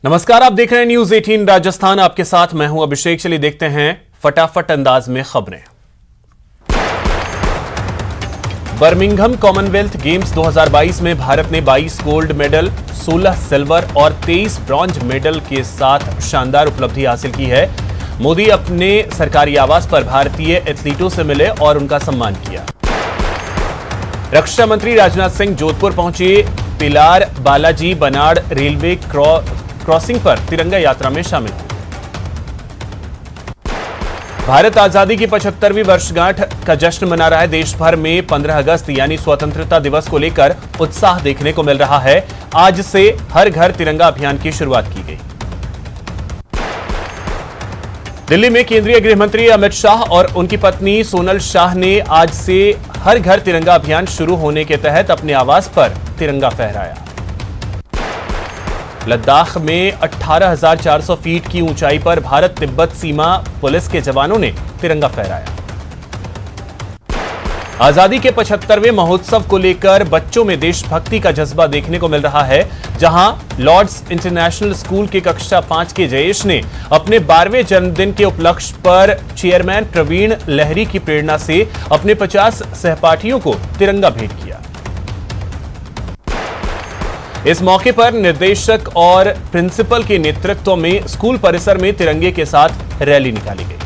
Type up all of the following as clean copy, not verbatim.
नमस्कार, आप देख रहे हैं न्यूज 18 राजस्थान। आपके साथ मैं हूं अभिषेक। चलिए देखते हैं फटाफट अंदाज में खबरें। बर्मिंघम कॉमनवेल्थ गेम्स 2022 में भारत ने 22 गोल्ड मेडल, 16 सिल्वर और 23 ब्रॉन्ज मेडल के साथ शानदार उपलब्धि हासिल की है। मोदी अपने सरकारी आवास पर भारतीय एथलीटों से मिले और उनका सम्मान किया। रक्षा मंत्री राजनाथ सिंह जोधपुर पहुंचे। पिलार बालाजी बनाड़ रेलवे क्रॉसिंग पर तिरंगा यात्रा में शामिल हुए। भारत आजादी की 75वीं वर्षगांठ का जश्न मना रहा है। देश भर में 15 अगस्त यानी स्वतंत्रता दिवस को लेकर उत्साह देखने को मिल रहा है। आज से हर घर तिरंगा अभियान की शुरुआत की गई। दिल्ली में केंद्रीय गृह मंत्री अमित शाह और उनकी पत्नी सोनल शाह ने आज से हर घर तिरंगा अभियान शुरू होने के तहत अपने आवास पर तिरंगा फहराया। लद्दाख में 18,400 फीट की ऊंचाई पर भारत तिब्बत सीमा पुलिस के जवानों ने तिरंगा फहराया। आजादी के 75वें महोत्सव को लेकर बच्चों में देशभक्ति का जज्बा देखने को मिल रहा है। जहां लॉर्ड्स इंटरनेशनल स्कूल के कक्षा 5 के जयेश ने अपने 12वें जन्मदिन के उपलक्ष्य पर चेयरमैन प्रवीण लहरी की प्रेरणा से अपने 50 सहपाठियों को तिरंगा भेंट किया। इस मौके पर निर्देशक और प्रिंसिपल के नेतृत्व में स्कूल परिसर में तिरंगे के साथ रैली निकाली गई।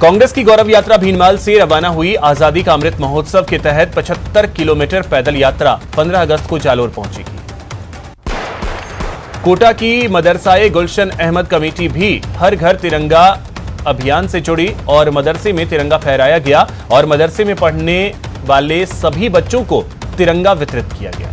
कांग्रेस की गौरव यात्रा भीनमाल से रवाना हुई। आजादी का अमृत महोत्सव के तहत 75 किलोमीटर पैदल यात्रा 15 अगस्त को जालोर पहुंचेगी। कोटा की मदरसाए गुलशन अहमद कमेटी भी हर घर तिरंगा अभियान से जुड़ी और मदरसे में तिरंगा फहराया गया और मदरसे में पढ़ने वाले सभी बच्चों को तिरंगा वितरित किया गया।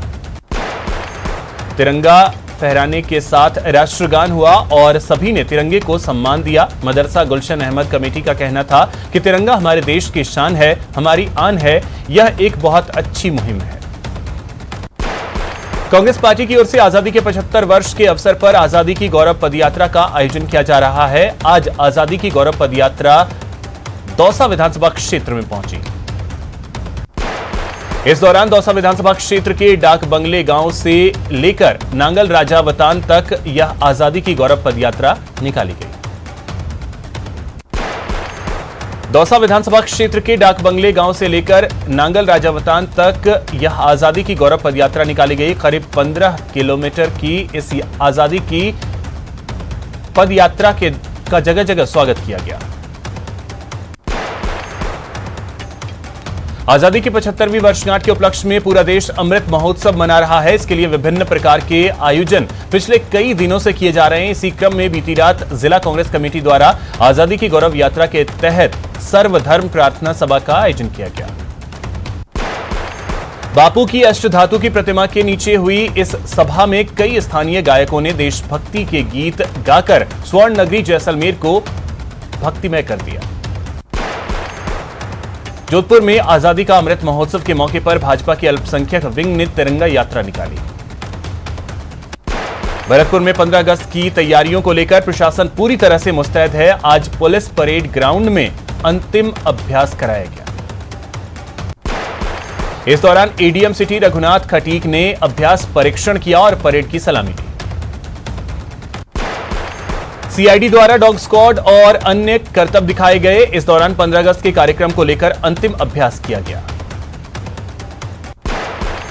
तिरंगा फहराने के साथ राष्ट्रगान हुआ और सभी ने तिरंगे को सम्मान दिया। मदरसा गुलशन अहमद कमेटी का कहना था कि तिरंगा हमारे देश की शान है, हमारी आन है। यह एक बहुत अच्छी मुहिम है। कांग्रेस पार्टी की ओर से आजादी के 75 वर्ष के अवसर पर आजादी की गौरव पदयात्रा का आयोजन किया जा रहा है। आज आजादी की गौरव पदयात्रा दौसा विधानसभा क्षेत्र में पहुंची। इस दौरान दौसा विधानसभा क्षेत्र के डाक बंगले गांव से लेकर नांगल राजावतान तक यह आजादी की गौरव पदयात्रा निकाली गई। दौसा विधानसभा क्षेत्र के डाक बंगले गांव से लेकर नांगल राजावतान तक यह आजादी की गौरव पदयात्रा निकाली गई। करीब 15 किलोमीटर की इस आजादी की पदयात्रा का जगह जगह स्वागत किया गया। आजादी की 75वीं वर्षगांठ के उपलक्ष्य में पूरा देश अमृत महोत्सव मना रहा है। इसके लिए विभिन्न प्रकार के आयोजन पिछले कई दिनों से किए जा रहे हैं। इसी क्रम में बीती रात जिला कांग्रेस कमेटी द्वारा आजादी की गौरव यात्रा के तहत सर्वधर्म प्रार्थना सभा का आयोजन किया गया। बापू की अष्टधातु की प्रतिमा के नीचे हुई इस सभा में कई स्थानीय गायकों ने देशभक्ति के गीत गाकर स्वर्ण नगरी जैसलमेर को भक्तिमय कर दिया। जोधपुर में आजादी का अमृत महोत्सव के मौके पर भाजपा के अल्पसंख्यक विंग ने तिरंगा यात्रा निकाली। भरतपुर में 15 अगस्त की तैयारियों को लेकर प्रशासन पूरी तरह से मुस्तैद है। आज पुलिस परेड ग्राउंड में अंतिम अभ्यास कराया गया। इस दौरान एडीएम सिटी रघुनाथ खटीक ने अभ्यास परीक्षण किया और परेड की सलामी ली। सीआईडी द्वारा डॉग स्क्वाड और अन्य करतब दिखाए गए। इस दौरान 15 अगस्त के कार्यक्रम को लेकर अंतिम अभ्यास किया गया।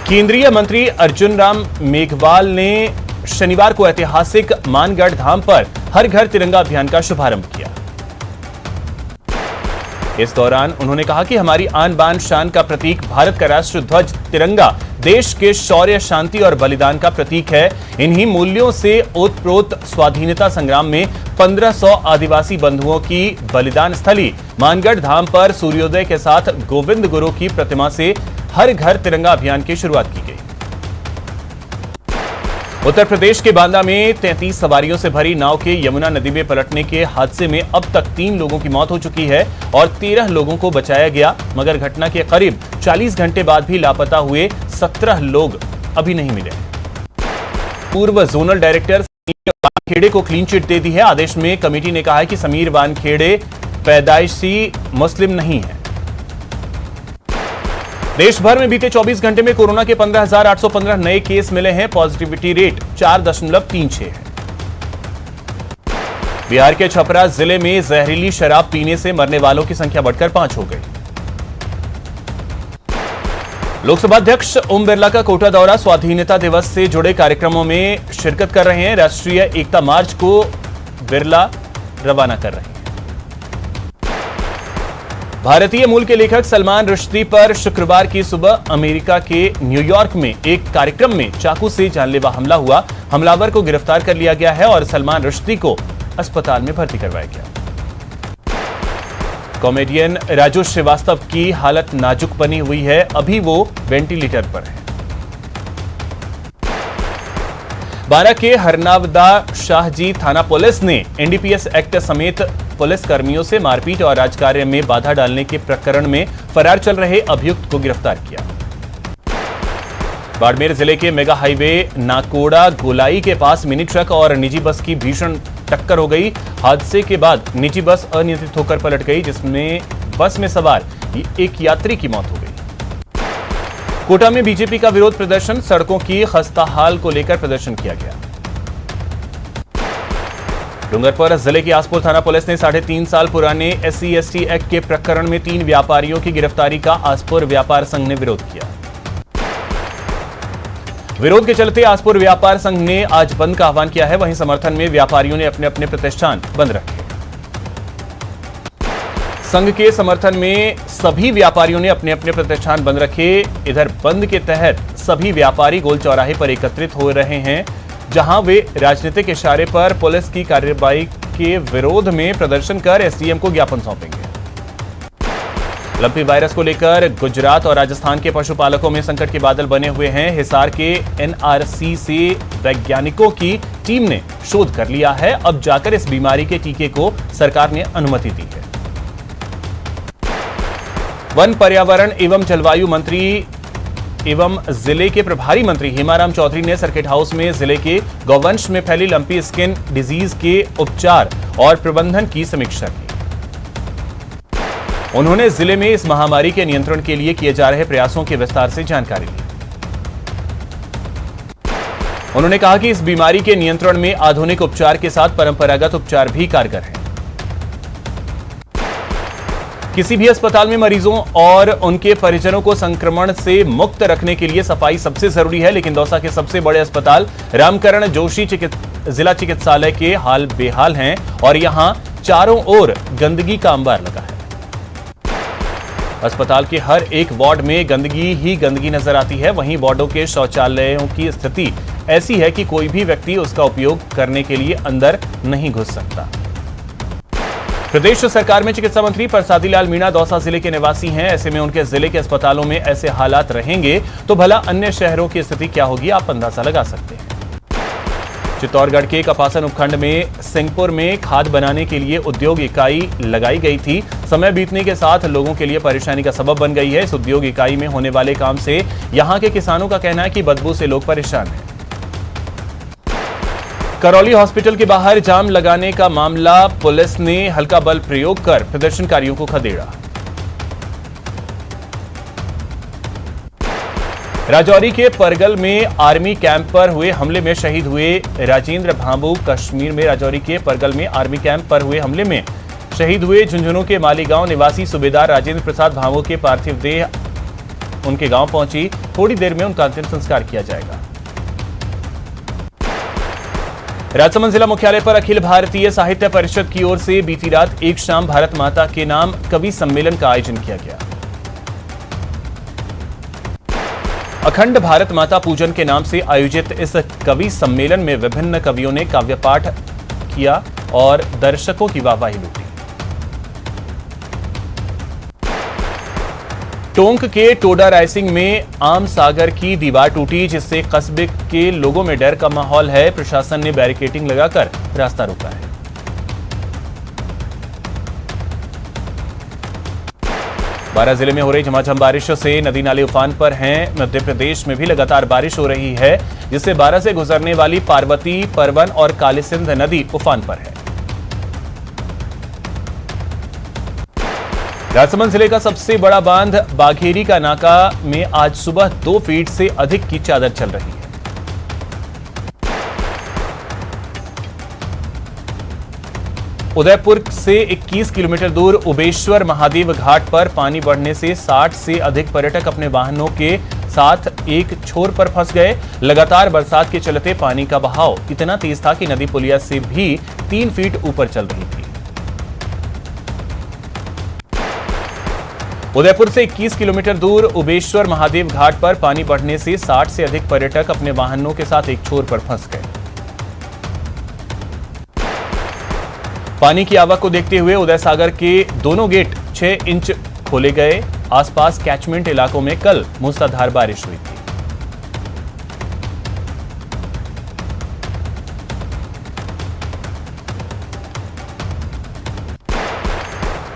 केंद्रीय मंत्री अर्जुन राम मेघवाल ने शनिवार को ऐतिहासिक मानगढ़ धाम पर हर घर तिरंगा अभियान का शुभारंभ किया। इस दौरान उन्होंने कहा कि हमारी आन बान शान का प्रतीक भारत का राष्ट्र ध्वज तिरंगा देश के शौर्य, शांति और बलिदान का प्रतीक है। इन्हीं मूल्यों से ओतप्रोत स्वाधीनता संग्राम में 1500 आदिवासी बंधुओं की बलिदान स्थली मानगढ़ धाम पर सूर्योदय के साथ गोविंद गुरु की प्रतिमा से हर घर तिरंगा अभियान की शुरुआत की गई। उत्तर प्रदेश के बांदा में 33 सवारियों से भरी नाव के यमुना नदी में पलटने के हादसे में अब तक 3 लोगों की मौत हो चुकी है और 13 लोगों को बचाया गया। मगर घटना के करीब 40 घंटे बाद भी लापता हुए 17 लोग अभी नहीं मिले। पूर्व जोनल डायरेक्टर समीर वानखेड़े को क्लीन चिट दे दी है। आदेश में कमेटी ने कहा है कि समीर वानखेड़े पैदाइशी मुस्लिम नहीं है। देश भर में बीते 24 घंटे में कोरोना के 15,815 नए केस मिले हैं। पॉजिटिविटी रेट 4.36 है। बिहार के छपरा जिले में जहरीली शराब पीने से मरने वालों की संख्या बढ़कर 5 हो गई। लोकसभा अध्यक्ष ओम बिरला का कोटा दौरा। स्वाधीनता दिवस से जुड़े कार्यक्रमों में शिरकत कर रहे हैं। राष्ट्रीय एकता मार्च को बिरला रवाना कर रहे हैं। भारतीय मूल के लेखक सलमान रुश्दी पर शुक्रवार की सुबह अमेरिका के न्यूयॉर्क में एक कार्यक्रम में चाकू से जानलेवा हमला हुआ। हमलावर को गिरफ्तार कर लिया गया है और सलमान रुश्दी को अस्पताल में भर्ती करवाया गया। कॉमेडियन राजू श्रीवास्तव की हालत नाजुक बनी हुई है। अभी वो वेंटिलेटर पर है। बारा के हरनावदा शाहजी थाना पुलिस ने एनडीपीएस एक्ट समेत पुलिस कर्मियों से मारपीट और राजकार्य में बाधा डालने के प्रकरण में फरार चल रहे अभियुक्त को गिरफ्तार किया। बाड़मेर जिले के मेगा हाईवे नाकोड़ा गोलाई के पास मिनी ट्रक और निजी बस की भीषण टक्कर हो गई। हादसे के बाद निजी बस अनियंत्रित होकर पलट गई, जिसमें बस में सवार एक यात्री की मौत हो गई। कोटा में बीजेपी का विरोध प्रदर्शन। सड़कों की खस्ताहाल को लेकर प्रदर्शन किया गया। डूंगरपुर जिले की आसपुर थाना पुलिस ने 3.5 साल पुराने SC/ST एक्ट के प्रकरण में 3 व्यापारियों की गिरफ्तारी का आसपुर व्यापार संघ ने विरोध किया। विरोध के चलते आसपुर व्यापार संघ ने आज बंद का आह्वान किया है। वहीं समर्थन में व्यापारियों ने अपने अपने प्रतिष्ठान बंद रखे। संघ के समर्थन में सभी व्यापारियों ने अपने अपने प्रतिष्ठान बंद रखे। इधर बंद के तहत सभी व्यापारी गोल चौराहे पर एकत्रित हो रहे हैं, जहां वे राजनीतिक इशारे पर पुलिस की कार्रवाई के विरोध में प्रदर्शन कर एसडीएम को ज्ञापन सौंपेंगे। लंपी वायरस को लेकर गुजरात और राजस्थान के पशुपालकों में संकट के बादल बने हुए हैं। हिसार के एनआरसी से वैज्ञानिकों की टीम ने शोध कर लिया है। अब जाकर इस बीमारी के टीके को सरकार ने अनुमति दी है। वन पर्यावरण एवं जलवायु मंत्री एवं जिले के प्रभारी मंत्री हेमाराम चौधरी ने सर्किट हाउस में जिले के गौवंश में फैली लंपी स्किन डिजीज के उपचार और प्रबंधन की समीक्षा की। उन्होंने जिले में इस महामारी के नियंत्रण के लिए किए जा रहे प्रयासों की विस्तार से जानकारी ली। उन्होंने कहा कि इस बीमारी के नियंत्रण में आधुनिक उपचार के साथ परंपरागत उपचार भी कारगर हैं। किसी भी अस्पताल में मरीजों और उनके परिजनों को संक्रमण से मुक्त रखने के लिए सफाई सबसे जरूरी है, लेकिन दौसा के सबसे बड़े अस्पताल रामकरण जोशी जिला चिकित्सालय के हाल बेहाल हैं और यहां चारों ओर गंदगी का अंबार लगा है। अस्पताल के हर एक वार्ड में गंदगी ही गंदगी नजर आती है। वहीं वार्डों के शौचालयों की स्थिति ऐसी है कि कोई भी व्यक्ति उसका उपयोग करने के लिए अंदर नहीं घुस सकता। प्रदेश सरकार में चिकित्सा मंत्री प्रसादी लाल मीणा दौसा जिले के निवासी हैं। ऐसे में उनके जिले के अस्पतालों में ऐसे हालात रहेंगे तो भला अन्य शहरों की स्थिति क्या होगी, आप अंदाजा लगा सकते हैं। चित्तौड़गढ़ के कपासन उपखंड में सिंहपुर में खाद बनाने के लिए उद्योग इकाई लगाई गई थी। समय बीतने के साथ लोगों के लिए परेशानी का सबब बन गई है। इस उद्योग इकाई में होने वाले काम से यहां के किसानों का कहना है कि बदबू से लोग परेशान हैं। करौली हॉस्पिटल के बाहर जाम लगाने का मामला, पुलिस ने हल्का बल प्रयोग कर प्रदर्शनकारियों को खदेड़ा। राजौरी के परगल में आर्मी कैंप पर हुए हमले में शहीद हुए राजेंद्र भांबू। कश्मीर में राजौरी के परगल में आर्मी कैंप पर हुए हमले में शहीद हुए झुंझुनू के मालीगांव निवासी सूबेदार राजेंद्र प्रसाद भांबू के पार्थिव देह उनके गांव पहुंची। थोड़ी देर में उनका अंतिम संस्कार किया जाएगा। राजसमंद जिला मुख्यालय पर अखिल भारतीय साहित्य परिषद की ओर से बीती रात एक शाम भारत माता के नाम कवि सम्मेलन का आयोजन किया गया। अखंड भारत माता पूजन के नाम से आयोजित इस कवि सम्मेलन में विभिन्न कवियों ने काव्य पाठ किया और दर्शकों की वाहवाही लूटी। टोंक के टोडा रायसिंह में आम सागर की दीवार टूटी, जिससे कस्बे के लोगों में डर का माहौल है। प्रशासन ने बैरिकेडिंग लगाकर रास्ता रोका है। बारां जिले में हो रही झमाझम बारिश से नदी नाले उफान पर हैं। मध्य प्रदेश में भी लगातार बारिश हो रही है, जिससे बारां से गुजरने वाली पार्वती, परवन और कालीसिंध नदी उफान पर है। राजसमंद जिले का सबसे बड़ा बांध बाघेरी का नाका में आज सुबह 2 फीट से अधिक की चादर चल रही है। उदयपुर से 21 किलोमीटर दूर उबेश्वर महादेव घाट पर पानी बढ़ने से 60 से अधिक पर्यटक अपने वाहनों के साथ एक छोर पर फंस गए। लगातार बरसात के चलते पानी का बहाव इतना तेज था कि नदी पुलिया से भी 3 फीट ऊपर चल रही थी। उदयपुर से 21 किलोमीटर दूर उबेश्वर महादेव घाट पर पानी बढ़ने से 60 से अधिक पर्यटक अपने वाहनों के साथ एक छोर पर फंस गए। पानी की आवक को देखते हुए उदय सागर के दोनों गेट 6 इंच खोले गए। आसपास कैचमेंट इलाकों में कल मूसलाधार बारिश हुई थी।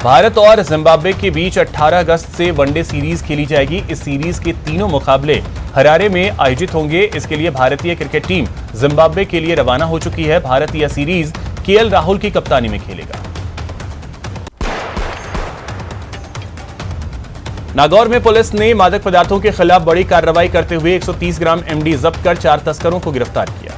भारत और जिम्बाब्वे के बीच 18 अगस्त से वनडे सीरीज खेली जाएगी। इस सीरीज के तीनों मुकाबले हरारे में आयोजित होंगे। इसके लिए भारतीय क्रिकेट टीम जिम्बाब्वे के लिए रवाना हो चुकी है। भारत यह सीरीज केएल राहुल की कप्तानी में खेलेगा। नागौर में पुलिस ने मादक पदार्थों के खिलाफ बड़ी कार्रवाई करते हुए 130 ग्राम एमडी जब्त कर 4 तस्करों को गिरफ्तार किया।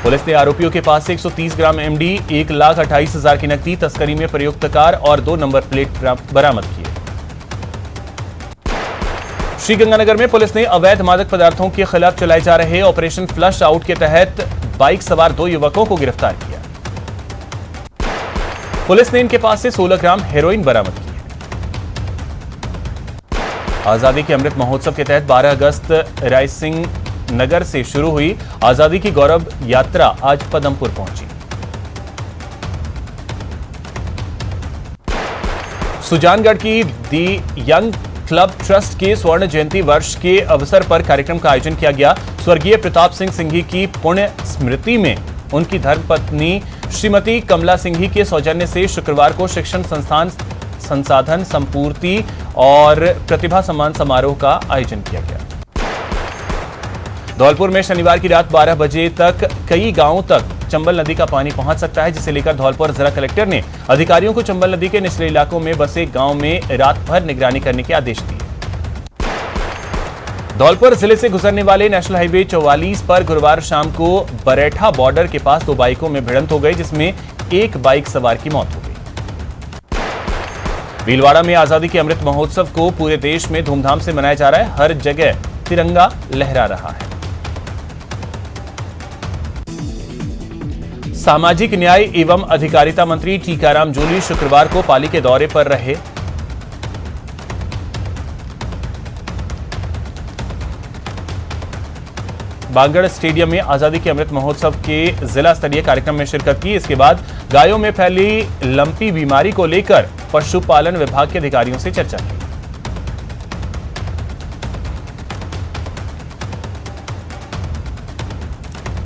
पुलिस ने आरोपियों के पास से 130 ग्राम एमडी, 1,28,000 की नकदी, तस्करी में प्रयुक्त कार और 2 नंबर प्लेट बरामद किए। श्रीगंगानगर में पुलिस ने अवैध मादक पदार्थों के खिलाफ चलाए जा रहे ऑपरेशन फ्लश आउट के तहत बाइक सवार 2 युवकों को गिरफ्तार किया। पुलिस ने इनके पास से 16 ग्राम हेरोइन बरामद की है। आजादी के अमृत महोत्सव के तहत 12 अगस्त रायसिंह नगर से शुरू हुई आजादी की गौरव यात्रा आज पदमपुर पहुंची। सुजानगढ़ की दी यंग क्लब ट्रस्ट के स्वर्ण जयंती वर्ष के अवसर पर कार्यक्रम का आयोजन किया गया। स्वर्गीय प्रताप सिंह सिंघी की पुण्य स्मृति में उनकी धर्मपत्नी श्रीमती कमला सिंघी के सौजन्य से शुक्रवार को शिक्षण संस्थान संसाधन संपूर्ति और प्रतिभा सम्मान समारोह का आयोजन किया गया। धौलपुर में शनिवार की रात 12 बजे तक कई गांवों तक चंबल नदी का पानी पहुंच सकता है, जिसे लेकर धौलपुर जिला कलेक्टर ने अधिकारियों को चंबल नदी के निचले इलाकों में बसे गांव में रात भर निगरानी करने के आदेश दिए। धौलपुर जिले से गुजरने वाले नेशनल हाईवे 44 पर गुरुवार शाम को बरेठा बॉर्डर के पास 2 बाइकों में भिड़ंत हो गई, जिसमें एक बाइक सवार की मौत हो गई। भीलवाड़ा में आजादी के अमृत महोत्सव को पूरे देश में धूमधाम से मनाया जा रहा है। हर जगह तिरंगा लहरा रहा है। सामाजिक न्याय एवं अधिकारिता मंत्री टीकाराम जूली शुक्रवार को पाली के दौरे पर रहे। बांगड़ स्टेडियम में आजादी के अमृत महोत्सव के जिला स्तरीय कार्यक्रम में शिरकत की। इसके बाद गायों में फैली लंपी बीमारी को लेकर पशुपालन विभाग के अधिकारियों से चर्चा की।